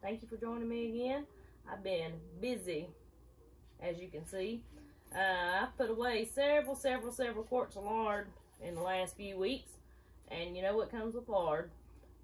Thank you for joining me again. I've been busy, as you can see. I've put away several quarts of lard in the last few weeks. And you know what comes with lard?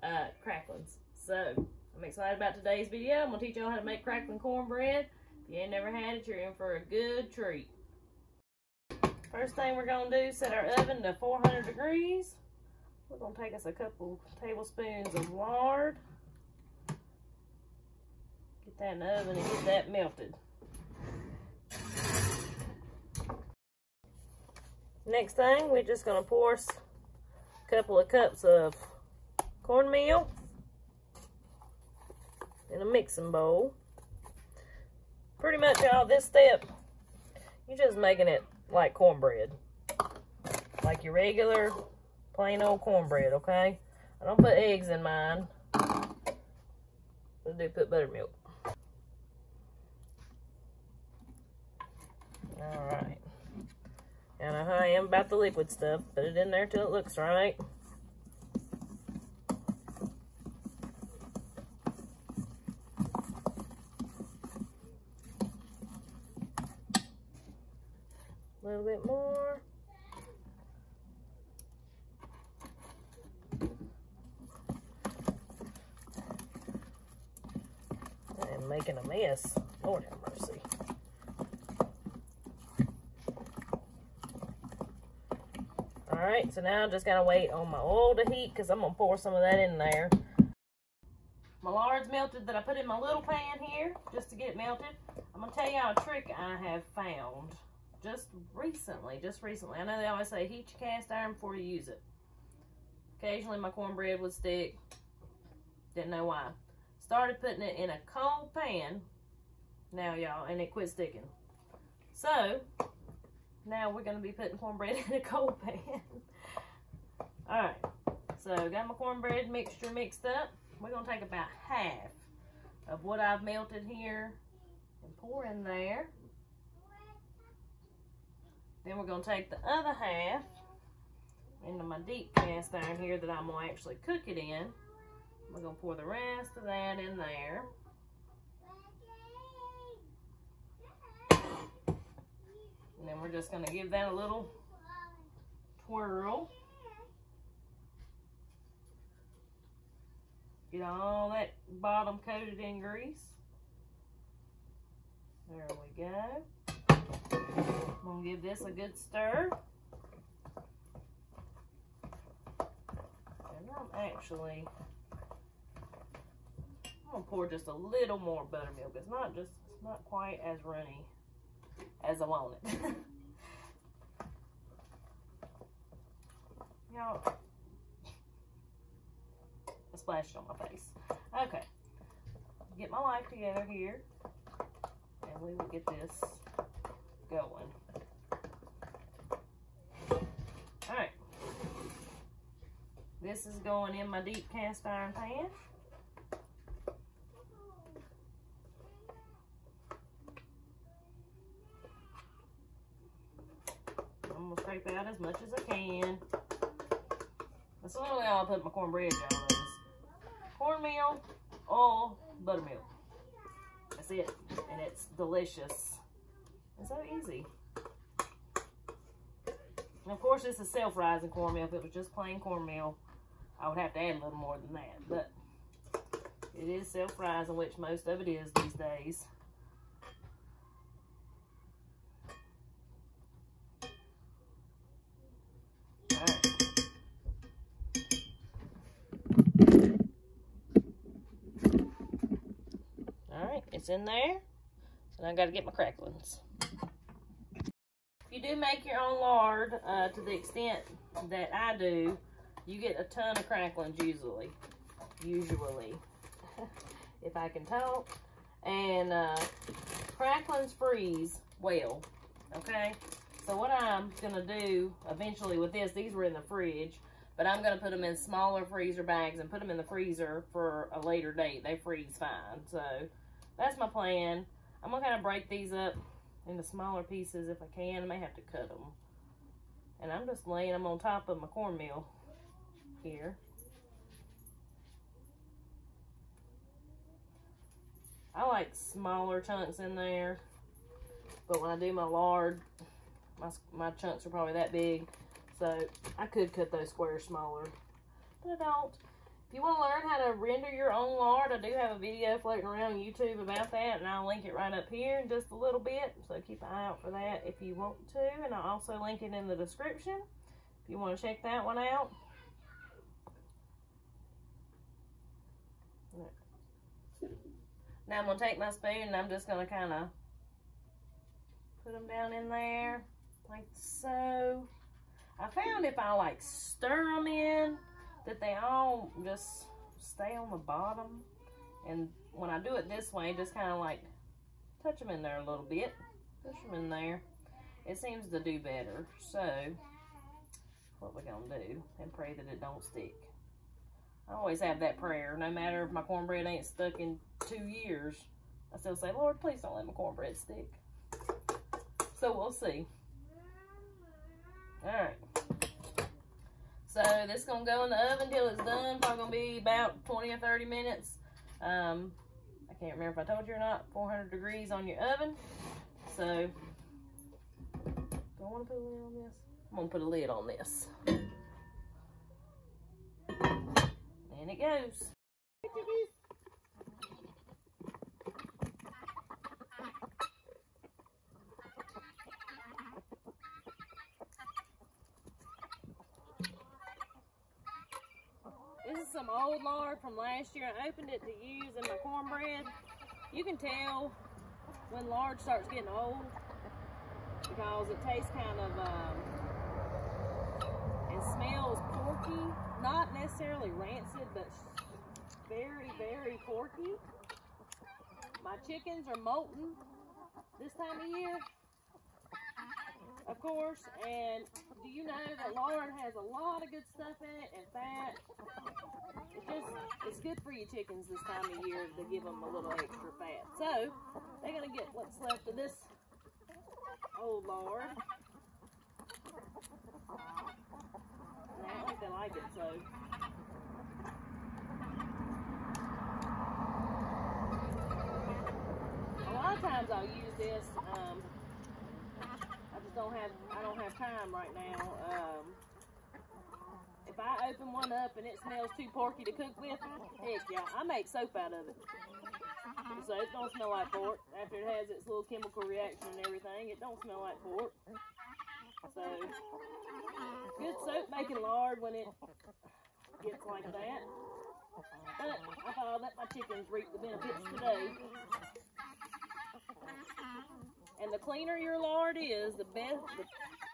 Cracklins. So, I'm excited about today's video. I'm going to teach y'all how to make cracklin cornbread. If you ain't never had it, you're in for a good treat. First thing we're going to do, set our oven to 400 degrees. We're going to take us a couple tablespoons of lard. Get that in the oven and get that melted. Next thing, we're just going to pour a couple of cups of cornmeal in a mixing bowl. Pretty much, y'all, this step, you're just making it like cornbread. Like your regular, plain old cornbread, okay? I don't put eggs in mine. I do put buttermilk. Alright. And I am about the liquid stuff. Put it in there till it looks right. A little bit more. I'm making a mess. Lord have mercy. Alright, so now I'm just going to wait on my oil to heat because I'm going to pour some of that in there. My lard's melted that I put in my little pan here just to get it melted. I'm going to tell y'all a trick I have found just recently. I know they always say heat your cast iron before you use it. Occasionally my cornbread would stick. Didn't know why. Started putting it in a cold pan now, y'all, and it quit sticking. So now we're going to be putting cornbread in a cold pan. Alright, so got my cornbread mixture mixed up. We're going to take about half of what I've melted here and pour in there. Then we're going to take the other half into my deep cast iron here that I'm going to actually cook it in. We're going to pour the rest of that in there. And then we're just going to give that a little twirl. Get all that bottom coated in grease. There we go. I'm going to give this a good stir. And I'm going to pour just a little more buttermilk. It's not quite as runny as I want it. Y'all, I splashed on my face. Okay, get my life together here, and we will get this going. Alright, this is going in my deep cast iron pan. I'm going to scrape out as much as I can. That's literally all I put in my cornbread, y'all. Cornmeal, oil, buttermilk. That's it. And it's delicious. It's so easy. And of course, this is self-rising cornmeal. If it was just plain cornmeal, I would have to add a little more than that. But it is self-rising, which most of it is these days. Alright, it's in there. So now I got to get my cracklins. If you do make your own lard, to the extent that I do, you get a ton of cracklins usually. If I can talk. And cracklins freeze well, okay? So what I'm going to do eventually with this, these were in the fridge, but I'm going to put them in smaller freezer bags and put them in the freezer for a later date. They freeze fine. So that's my plan. I'm going to kind of break these up into smaller pieces if I can. I may have to cut them. And I'm just laying them on top of my cornmeal here. I like smaller chunks in there, but when I do my lard, my chunks are probably that big, so I could cut those squares smaller, but I don't. If you want to learn how to render your own lard, I do have a video floating around YouTube about that, and I'll link it right up here in just a little bit, so keep an eye out for that if you want to, and I'll also link it in the description if you want to check that one out. Now I'm going to take my spoon and I'm just going to kind of put them down in there like so. I found if I like stir them in, that they all just stay on the bottom. And when I do it this way, just kind of like touch them in there a little bit. Push them in there. It seems to do better. So, what we're going to do, and pray that it don't stick. I always have that prayer. No matter if my cornbread ain't stuck in 2 years, I still say, Lord, please don't let my cornbread stick. So, we'll see. Alright. So this is going to go in the oven till it's done. Probably going to be about 20 or 30 minutes. I can't remember if I told you or not. 400 degrees on your oven. So, do I want to put a lid on this? I'm going to put a lid on this. And it goes. This is some old lard from last year. I opened it to use in my cornbread. You can tell when lard starts getting old because it tastes kind of, it smells porky. Not necessarily rancid, but very, very porky. My chickens are molting this time of year, of course, and do you know that lard has a lot of good stuff in it and fat? It's good for your chickens this time of year to give them a little extra fat. So, they're going to get what's left of this old lard. And I don't think they like it, so. A lot of times I'll use this, I don't have time right now. If I open one up and it smells too porky to cook with, heck yeah, I make soap out of it. So it don't smell like pork. After it has its little chemical reaction and everything, it don't smell like pork. So, good soap making lard when it gets like that. But I thought I'd let my chickens reap the benefits today. And the cleaner your lard is, the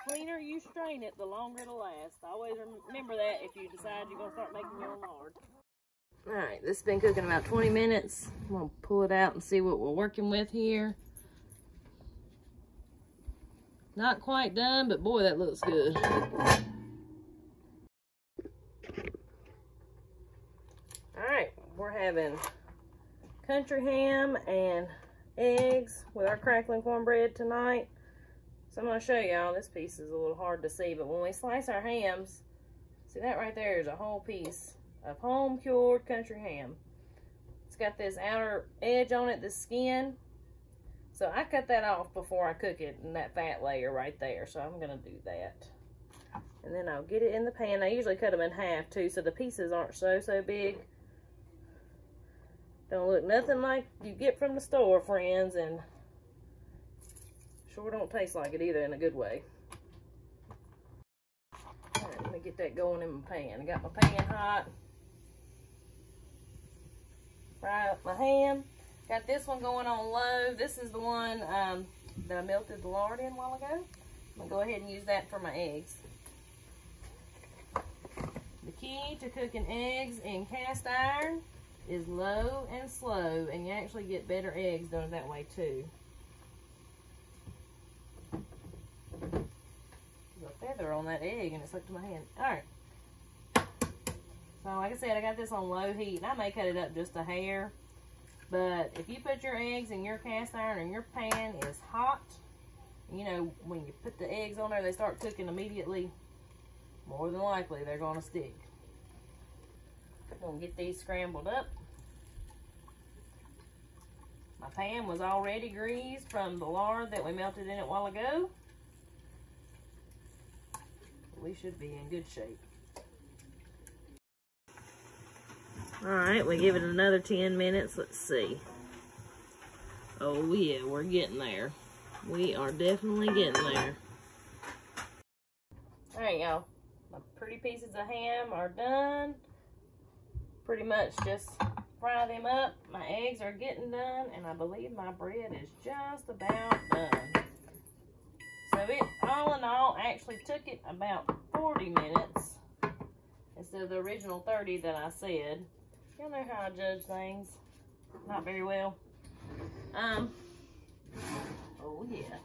cleaner you strain it, the longer it'll last. Always remember that if you decide you're going to start making your own lard. Alright, this has been cooking about 20 minutes. I'm going to pull it out and see what we're working with here. Not quite done, but boy, that looks good. Alright, we're having country ham and eggs with our crackling cornbread tonight. So I'm going to show y'all. This piece is a little hard to see, but when we slice our hams, see that right there is a whole piece of home cured country ham. It's got this outer edge on it, the skin. So I cut that off before I cook it, and that fat layer right there. So I'm going to do that. And then I'll get it in the pan. I usually cut them in half too, so the pieces aren't so big. Don't look nothing like you get from the store, friends, and sure don't taste like it either in a good way. Alright, let me get that going in my pan. I got my pan hot. Fry up my ham. Got this one going on low. This is the one that I melted the lard in a while ago. I'm going to go ahead and use that for my eggs. The key to cooking eggs in cast iron is low and slow, and you actually get better eggs doing it that way too. There's a feather on that egg and it stuck to my hand. Alright. So like I said, I got this on low heat, and I may cut it up just a hair. But if you put your eggs in your cast iron and your pan is hot, you know, when you put the eggs on there, they start cooking immediately. More than likely, they're going to stick. I'm going to get these scrambled up. My pan was already greased from the lard that we melted in it a while ago. We should be in good shape. Alright, we give it another 10 minutes. Let's see. Oh yeah, we're getting there. We are definitely getting there. Alright, y'all. My pretty pieces of ham are done. Pretty much just fry them up. My eggs are getting done, and I believe my bread is just about done. So it, all in all, actually took it about 40 minutes instead of the original 30 that I said. Y'all know how I judge things. Not very well. Oh yeah.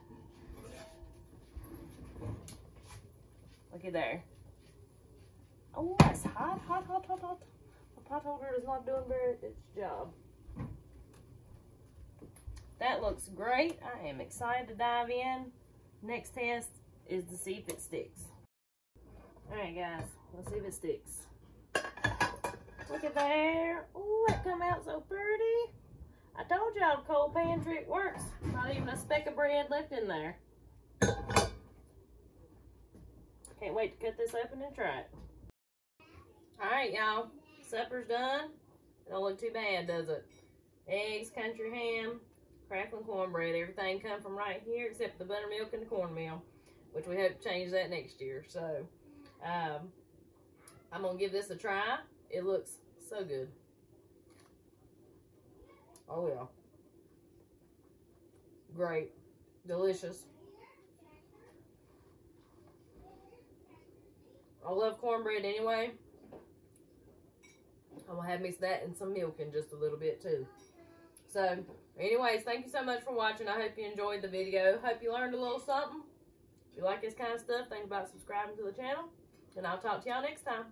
Look at there. Oh, that's hot, hot, hot, hot, hot. The pot holder is not doing its job. That looks great. I am excited to dive in. Next test is to see if it sticks. Alright guys, let's see if it sticks. Look at there. Ooh, it come out so pretty. I told y'all the cold pan trick works. Not even a speck of bread left in there. Can't wait to cut this open and try it. Alright y'all, supper's done. It don't look too bad, does it? Eggs, country ham, Cracklin Cornbread. Everything come from right here except the buttermilk and the cornmeal, which we hope to change that next year. So, I'm going to give this a try. It looks so good. Oh yeah. Great. Delicious. I love cornbread anyway. I'm going to have mixed that and some milk in just a little bit too. So, anyways, thank you so much for watching. I hope you enjoyed the video. Hope you learned a little something. If you like this kind of stuff, think about subscribing to the channel. And I'll talk to y'all next time.